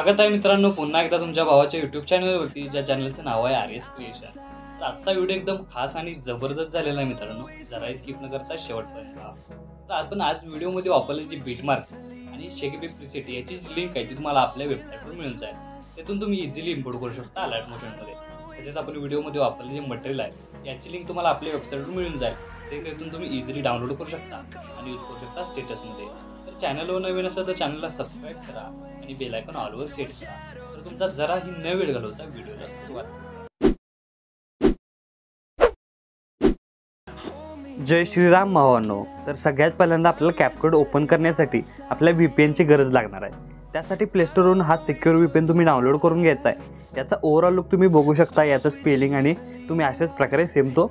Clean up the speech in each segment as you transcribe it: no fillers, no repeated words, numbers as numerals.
स्वागत आहे मित्रांनो पुन्हा एकदा तुमच्या भावाच्या यूट्यूब चॅनलवरती, ज्या चॅनलचं नाव आहे RS क्रिएशन। तर आजचा व्हिडिओ एकदम खास आणि जबरदस्त झालेला आहे मित्रांनो, जरा स्किप न करता शेवटपर्यंत पहा। तर आपण आज व्हिडिओमध्ये वापरलेली बीटमार्क आणि शेकीबी प्रीसेट याची लिंक आहे ती तुम्हाला आपल्या वेबसाईटवर मिळून जाईल। त्यातून तुम्ही इझिली इम्पोर्ट करू शकता अलर्ट मोशनमध्ये। तसेच आपण व्हिडिओमध्ये वापरलेले जे मटेरियल आहे याची लिंक तुम्हाला आपल्या वेबसाईटवर मिळून जाईल, त्यातून तुम्ही इझिली डाउनलोड करू शकता आणि यूज करू शकता स्टेटसमध्ये। तर चॅनलवर नवीन असेल तर चॅनलला सबस्क्राईब करा आणि बेल आयकॉन ऑलवर सेट करा, तर तुमचा जराही न वेळ घालवता व्हिडिओला सुरुवात करा। जय श्रीराम भावांनो। तर सगळ्यात पहिल्यांदा आपल्याला कॅपकट ओपन करण्यासाठी आपल्या VPN ची गरज लागणार आहे। त्यासाठी प्ले स्टोरवरून हा सिक्युअर VPN तुम्ही डाउनलोड करून घ्यायचा आहे। याचा ओव्हरऑल लुक तुम्ही बघू शकता, याचं स्पेलिंग आणि तुम्ही अशाच प्रकारे सेम तो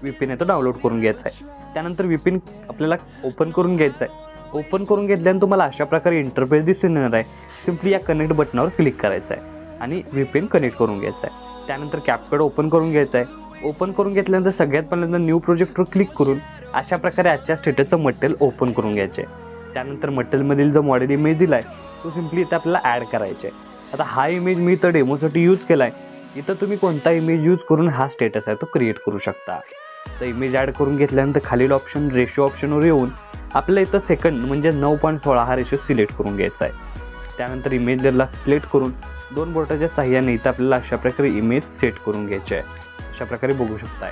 VPN आहे तो डाउनलोड करून घ्यायचा आहे। त्यानंतर VPN आपल्याला ओपन करून घ्यायचा आहे। ओपन करून घेतल्यानंतर तुम्हाला अशा प्रकारे इंटरफेस दिसून येणार आहे। सिंपली या कनेक्ट बटनावर क्लिक करायचं आहे आणि VPN कनेक्ट करून घ्यायचा आहे। त्यानंतर कॅपकट ओपन करून घ्यायचा आहे। ओपन करून घेतल्यानंतर सगळ्यात पहिल्यांदा न्यू प्रोजेक्टवर क्लिक करून अशा प्रकारे आजच्या स्टेटसचं मटेरियल ओपन करून घ्यायचे आहे। त्यानंतर मटेरियलमधील जो मॉडेल इमेज दिला आहे तो सिंपली इथं आपल्याला ॲड करायचा आहे। आता हा इमेज मी तर डेमोसाठी यूज केला आहे। इथं तुम्ही कोणता इमेज यूज करून हा स्टेटस आहे तो क्रिएट करू शकता। तर इमेज ॲड करून घेतल्यानंतर खालील ऑप्शन रेशो ऑप्शनवर येऊन आपल्याला इथं सेकंड म्हणजे 9.16 हा रेशो सिलेक्ट करून घ्यायचा आहे। त्यानंतर इमेज लेअरला सिलेक्ट करून दोन बोटाच्या साहाय्याने इथं आपल्याला अशा प्रकारे इमेज सेट करून घ्यायची आहे। अशा प्रकारे बघू शकताय।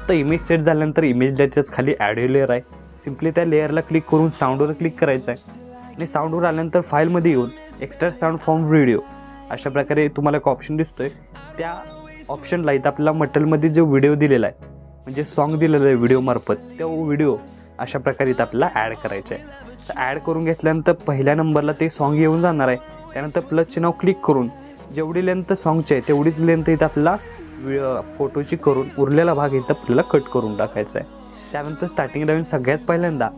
तर इमेज सेट झाल्यानंतर इमेज लेअरच्याच खाली ॲडिओ लेअर आहे, सिंपली त्या लेअरला क्लिक करून साऊंडवर क्लिक करायचं आहे आणि साऊंडवर आल्यानंतर फाईलमध्ये येऊन एक्स्ट्रा साऊंड फ्रॉम व्हिडिओ अशा प्रकारे तुम्हाला एक ऑप्शन दिसतोय, त्या ऑप्शनला इथं आपल्याला मटेरियलमध्ये जो व्हिडिओ दिलेला आहे म्हणजे सॉन्ग दिलेलं आहे व्हिडिओमार्फत, तो व्हिडिओ अशा प्रकारे इथं आपल्याला ॲड करायचं आहे। तर ॲड करून घेतल्यानंतर पहिल्या नंबरला ते सॉन्ग येऊन जाणार आहे। त्यानंतर प्लसचे नाव क्लिक करून जेवढी लेंथ सॉन्गची आहे तेवढीच लेंथ इथं आपल्याला फोटोची करून उरलेला भाग इथं आपल्याला कट करून टाकायचा आहे। त्यानंतर स्टार्टिंग राहून सगळ्यात पहिल्यांदा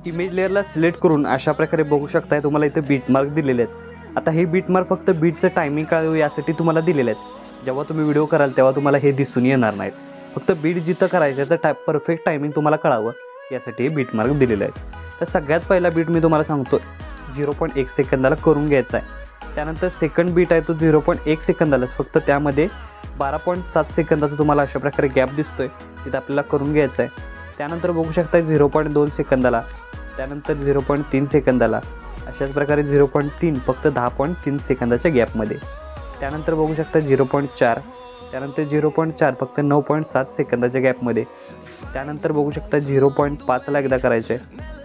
इमेज लेअरला सिलेक्ट करून अशा प्रकारे बघू शकताय तुम्हाला इथं बीटमार्क दिलेले आहेत। आता हे बीटमार्क फक्त बीटचं टायमिंग कळावं यासाठी तुम्हाला दिलेले आहेत। जेव्हा तुम्ही व्हिडिओ कराल तेव्हा तुम्हाला हे दिसून येणार नाहीत, फक्त बीट जिथं करायचं त्याचं परफेक्ट टायमिंग तुम्हाला कळावं यासाठी हे बीटमार्क दिलेलं आहे। तर सगळ्यात पहिला बीट मी तुम्हाला सांगतो 0.1 सेकंदाला करून घ्यायचा आहे। त्यानंतर सेकंड बीट आहे तो 0.1 सेकंदाला, फक्त त्यामध्ये 12.7 सेकंदाचा तुम्हाला अशा प्रकारे गॅप दिसतोय, तिथं आपल्याला करून घ्यायचं आहे। त्यानंतर बघू शकता 0.2 सेकंदाला, त्यानंतर 0.3 सेकंदाला, अशाच प्रकारे 0.3 फक्त 10.3 सेकंदाच्या गॅपमध्ये। त्यानंतर बघू शकता 0.4, त्यानंतर 0.4 फक्त 9.7 सेकंदाच्या गॅपमध्ये। त्यानंतर बघू शकता 0.5ला एकदा करायचे,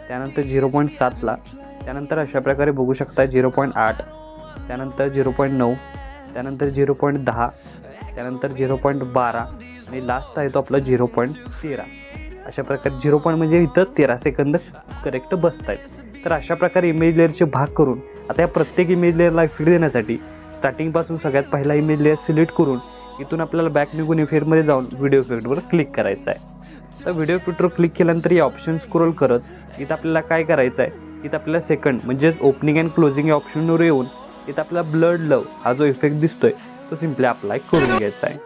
त्यानंतर 0.7ला, त्यानंतर अशा प्रकारे बघू शकता 0.8, त्यानंतर 0.9, त्यानंतर 0.10, त्यानंतर 0.12 आणि लास्ट आहे तो आपला 0.13। अशा प्रकारे 0. म्हणजे इथं 13 सेकंद करेक्ट बसत आहेत। तर अशा प्रकारे इमेज लेअरचे भाग करून आता या प्रत्येक इमेज लेअरला इफेक्ट देण्यासाठी स्टार्टिंगपासून सगळ्यात पहिला इमेज लेअर सिलेक्ट करून इथून आपल्याला बॅक निघून इफेक्टमध्ये जाऊन व्हिडिओ इफेक्टवर क्लिक करायचं आहे। तर व्हिडिओ इफेक्टवर क्लिक केल्यानंतर या ऑप्शन स्क्रोल करत इथं आपल्याला काय करायचं आहे, इथं आपल्याला सेकंड म्हणजेच ओपनिंग अँड क्लोजिंग या ऑप्शनवर येऊन इथं आपल्याला ब्लड लव हा जो इफेक्ट दिसतोय तो सिम्पली अप्लाय करून घ्यायचा आहे।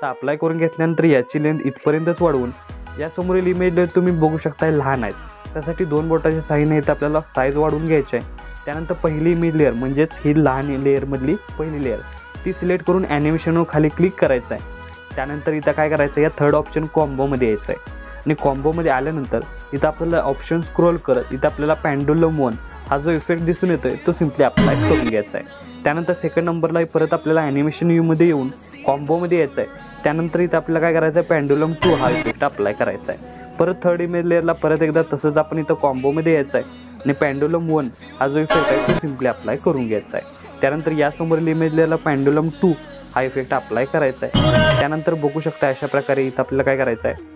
तर अप्लाय करून घेतल्यानंतर याची लेंथ इथपर्यंतच वाढवून यासमोरील इमेज लेअर तुम्ही बघू शकता लहान आहेत, त्यासाठी दोन बोटाच्या साहाय्याने इथं आपल्याला साईज वाढवून घ्यायची आहे। त्यानंतर पहिली इमेज लेअर म्हणजेच ही लहान लेअरमधली पहिली लेअर ती सिलेक्ट करून ॲनिमेशनवर खाली क्लिक करायचं आहे। त्यानंतर इथं काय करायचं, या थर्ड ऑप्शन कॉम्बोमध्ये यायचं आहे आणि कॉम्बोमध्ये आल्यानंतर इथं आपल्याला ऑप्शन स्क्रोल करत इथं आपल्याला पेंडुलम 1 हा जो इफेक्ट दिसून येतोय तो सिम्पली अप्लाय करून घ्यायचा आहे। त्यानंतर सेकंड नंबरला परत आपल्याला ॲनिमेशन व्ह्यूमध्ये येऊन कॉम्बोमध्ये यायचं आहे। त्यानंतर इथं आपल्याला काय करायचं आहे, पेंडुलम 2 हा इफेक्ट अप्लाय करायचा आहे। परत थर्ड इमेज लेअरला परत एकदा तसंच आपण इथं कॉम्बोमध्ये यायचं आहे आणि पेंडुलम 1 हा जो इफेक्ट आहे तो सिम्पली अप्लाय करून घ्यायचा आहे। त्यानंतर यासमोरील इमेज लेअरला पेंडुलम 2 हा इफेक्ट अप्लाय करायचा आहे। त्यानंतर बघू शकता अशा प्रकारे इथं आपल्याला काय करायचं आहे,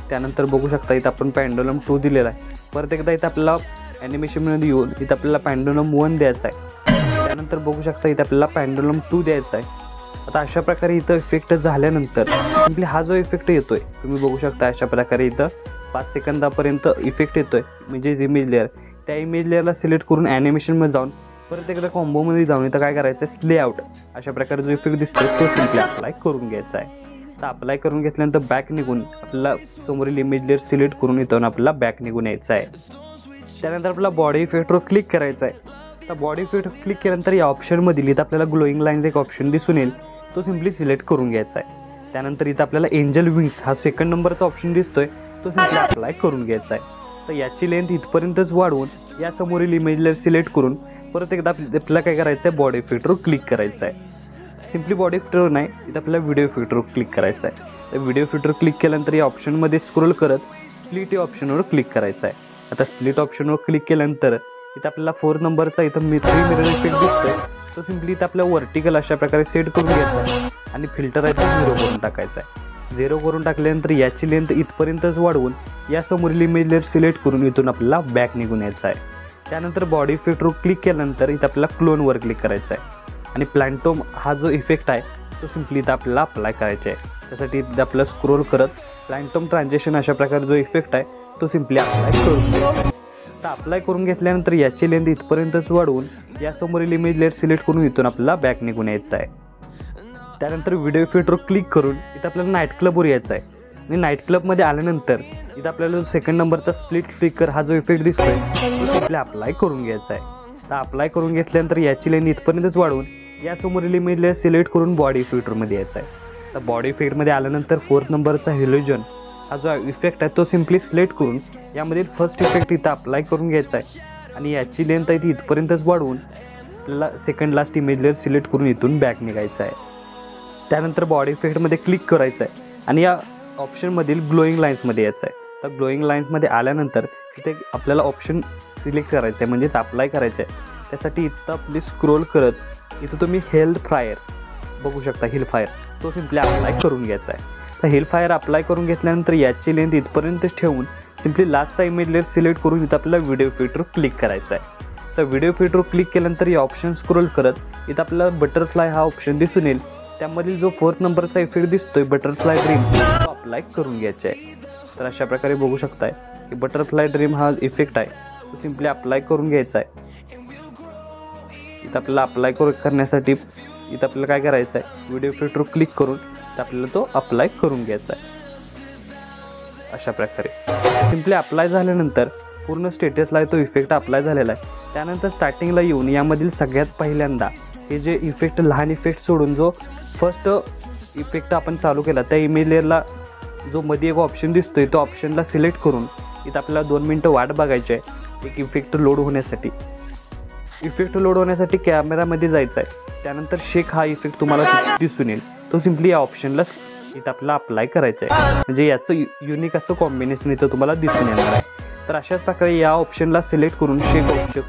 त्यानंतर बघू शकता इथं आपण पेंडुलम 2 दिलेला आहे। परत एकदा इथं आपल्याला ॲनिमेशनमध्ये येऊन इथं आपल्याला पेंडुलम 1 द्यायचा आहे। त्यानंतर बघू शकता इथं आपल्याला पेंडुलम 2 द्यायचा आहे। आता अशा प्रकारे इथं इफेक्ट झाल्यानंतर सिम्पली हा जो इफेक्ट येतोय तुम्ही बघू शकता अशा प्रकारे इथं 5 सेकंदापर्यंत इफेक्ट येतोय, म्हणजे इमेज लेअर त्या इमेज लेअरला सिलेक्ट करून ॲनिमेशनमध्ये जाऊन परत एकदा कॉम्बोमध्ये जाऊन इथं काय करायचं आहे, स्ले आउट अशा प्रकारे जो इफेक्ट दिसतोय तो सिम्पली अप्लाय करून घ्यायचा आहे। तर अप्लाय करून घेतल्यानंतर बॅक निघून आपल्याला समोरील इमेज लेअर सिलेक्ट करून इथून आपल्याला बॅक निघून यायचं आहे। त्यानंतर आपला बॉडी इफेक्टवर क्लिक करायचं आहे. तर बॉडी इफेक्ट क्लिक केल्यानंतर या ऑप्शनमधील इथं आपल्याला ग्लोईंग लाईन एक ऑप्शन दिसून येईल, तो सिम्पली सिलेक्ट करून घ्यायचा आहे. त्यानंतर इथं आपल्याला एंजल विंग्स हा सेकंड नंबरचा ऑप्शन दिसतोय, तो सिम्पली अप्लाय करून घ्यायचा आहे. तर याची लेंथ इथपर्यंतच वाढवून या समोरील इमेज लेअर सिलेक्ट करून परत एकदा आपल्याला काय करायचं आहे, बॉडी इफेक्टवर क्लिक करायचं आहे. सिम्पली बॉडी इफेक्टवर नाही, इथं आपल्याला व्हिडिओ इफेक्टवर क्लिक करायचं आहे. तर व्हिडिओ इफेक्टवर क्लिक केल्यानंतर या ऑप्शनमध्ये स्क्रोल करत स्प्लिट या ऑप्शनवर क्लिक करायचं आहे. आता स्प्लिट ऑप्शनवर क्लिक केल्यानंतर इथं आपल्याला 4 नंबरचा इथं 3 मिरर इफेक्ट दिसतोय, तो सिम्पली इथं आपल्या व्हर्टिकल अशा प्रकारे सेट करून घ्यायचा आहे आणि फिल्टर आहे तो 0 करून टाकायचा आहे. 0 करून टाकल्यानंतर याची लेंथ इथपर्यंतच वाढवून या समोरील इमेज लेअर सिलेक्ट करून इथून आपल्याला बॅक निघून यायचं आहे. त्यानंतर बॉडी इफेक्टवर क्लिक केल्यानंतर इथं आपल्याला क्लोनवर क्लिक करायचं आहे आणि प्लॅन्टोम हा जो इफेक्ट आहे तो सिम्पली इथं आपल्याला अप्लाय करायचा आहे. त्यासाठी इथं आपल्याला स्क्रोल करत प्लॅन्टोम ट्रान्झॅक्शन अशा प्रकारे जो इफेक्ट आहे तो सिम्पली अप्लाय करून घ्यायचा. तर अप्लाय करून घेतल्यानंतर याची लेंथ इथपर्यंतच वाढवून या समोरील इमेज लेअर सिलेक्ट करून इथून आपल्याला बॅक निघून यायचं आहे. त्यानंतर व्हिडिओ इफेक्टवर क्लिक करून इथं आपल्याला नाईट क्लबवर यायचं आहे आणि नाईट क्लबमध्ये आल्यानंतर इथं आपल्याला जो सेकंड नंबरचा स्प्लिट फ्लिकर हा जो इफेक्ट दिसतोय तो सिम्पली अप्लाय करून घ्यायचा आहे. तर अप्लाय करून घेतल्यानंतर याची लेंथ इथपर्यंतच वाढवून या समोरील इमेज लेअर सिलेक्ट करून बॉडी इफेक्टरमध्ये यायचं आहे. तर बॉडी इफेक्टमध्ये आल्यानंतर 4th नंबरचा हेलोजन हा जो इफेक्ट आहे तो सिम्पली सिलेक्ट करून यामधील फर्स्ट इफेक्ट इथं अप्लाय करून घ्यायचा आहे आणि याची लेंथ आहे ती इथपर्यंतच वाढवून आपल्याला second last image layer select करून इथून बॅक निघायचं आहे. त्यानंतर बॉडी इफेक्टमध्ये क्लिक करायचं आहे आणि या ऑप्शनमधील ग्लोईंग लाईन्समध्ये यायचं आहे. तर ग्लोईंग लाईन्समध्ये आल्यानंतर इथे आपल्याला ऑप्शन सिलेक्ट करायचं आहे, म्हणजेच अप्लाय करायचं आहे. त्यासाठी इथं आपली स्क्रोल करत इथं तुम्ही हेल फायर बघू शकता, हिल फायर तो सिम्पली अप्लाय करून घ्यायचा आहे. तर हिल फायर अप्लाय करून घेतल्यानंतर याची लेंथ इथपर्यंतच ठेवून सिम्पली लास्टचा इमेज लेअर सिलेक्ट करून इथं आपल्याला व्हिडिओ इफेक्टवर क्लिक करायचा आहे. तर व्हिडिओ इफेक्टवर क्लिक केल्यानंतर या ऑप्शन स्क्रोल करत इथं आपल्याला बटरफ्लाय हा ऑप्शन दिसून येईल. त्यामधील जो 4th नंबरचा इफेक्ट दिसतोय बटरफ्लाय ड्रीम तो अप्लाय करून घ्यायचा आहे. तर अशा प्रकारे बघू शकताय की बटरफ्लाय ड्रीम हा इफेक्ट आहे तो सिम्पली अप्लाय करून घ्यायचा आहे. इथं आपल्याला अप्लाय करण्यासाठी इथं आपल्याला काय करायचं आहे, व्हिडिओ इफेक्टवर क्लिक करून तर आपल्याला तो अप्लाय करून घ्यायचा आहे. अशा प्रकारे सिम्पली अप्लाय झाल्यानंतर पूर्ण स्टेटसला तो इफेक्ट अप्लाय झालेला आहे. त्यानंतर स्टार्टिंगला येऊन यामधील सगळ्यात पहिल्यांदा हे जे इफेक्ट लहान इफेक्ट सोडून जो फर्स्ट इफेक्ट आपण चालू केला त्या इमेज लेअरला जो मध्ये एक ऑप्शन दिसतोय तो ऑप्शनला सिलेक्ट करून इथं आपल्याला 2 मिनटं वाट बघायची आहे एक इफेक्ट लोड होण्यासाठी. इफेक्ट लोड होण्यासाठी कॅमेरामध्ये जायचं आहे. त्यानंतर शेक हा इफेक्ट तुम्हाला दिसून येईल, तो सिम्पली या ऑप्शनला इथं आपल्याला अप्लाय करायचं आहे. म्हणजे याचं युनिक असं कॉम्बिनेशन इथं तुम्हाला दिसून येणार आहे. तर अशाच प्रकारे या ऑप्शनला सिलेक्ट करून शेक ऑप्शन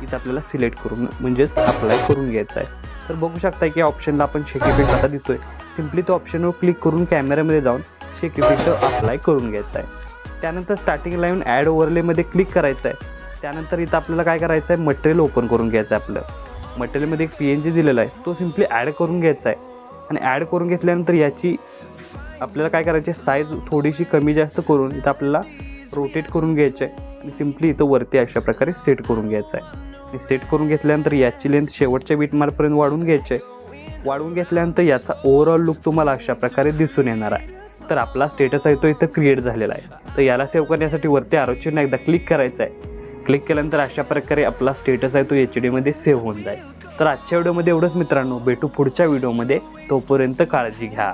इथं आपल्याला सिलेक्ट करून म्हणजेच अप्लाय करून घ्यायचं आहे. तर बघू शकता की या ऑप्शनला आपण शेक इफेक्ट आता दिसतोय, सिम्पली तो ऑप्शनवर क्लिक करून कॅमेऱ्यामध्ये जाऊन शेक इफेक्ट अप्लाय करून घ्यायचा आहे. त्यानंतर स्टार्टिंगला येऊन ॲड ओव्हरलेमध्ये क्लिक करायचं आहे. त्यानंतर इथं आपल्याला काय करायचं आहे, मटेरियल ओपन करून घ्यायचं आहे. आपलं मटेरियलमध्ये एक PNG दिलेला आहे तो सिम्पली ॲड करून घ्यायचा आहे आणि ॲड करून घेतल्यानंतर याची आपल्याला काय करायची साईज थोडीशी कमी जास्त करून इथं आपल्याला रोटेट करून घ्यायचं आहे आणि सिम्पली इथं वरती अशा प्रकारे सेट करून घ्यायचं आहे. आणि सेट करून घेतल्यानंतर याची लेंथ शेवटच्या बीटमार्कपर्यंत वाढवून घ्यायची आहे. वाढवून घेतल्यानंतर याचा ओव्हरऑल लुक तुम्हाला अशा प्रकारे दिसून येणार आहे. तर आपला स्टेटस आहे तो इथं क्रिएट झालेला आहे. तर याला सेव्ह करण्यासाठी वरती आरोचिन एकदा क्लिक करायचं आहे. क्लिक केल्यानंतर अशा प्रकारे आपला स्टेटस आहे तो HD मध्ये सेव्ह होऊन जाईल. तर आजच्या व्हिडिओमध्ये एवढंच मित्रांनो, भेटू पुढच्या व्हिडिओमध्ये, तोपर्यंत काळजी घ्या.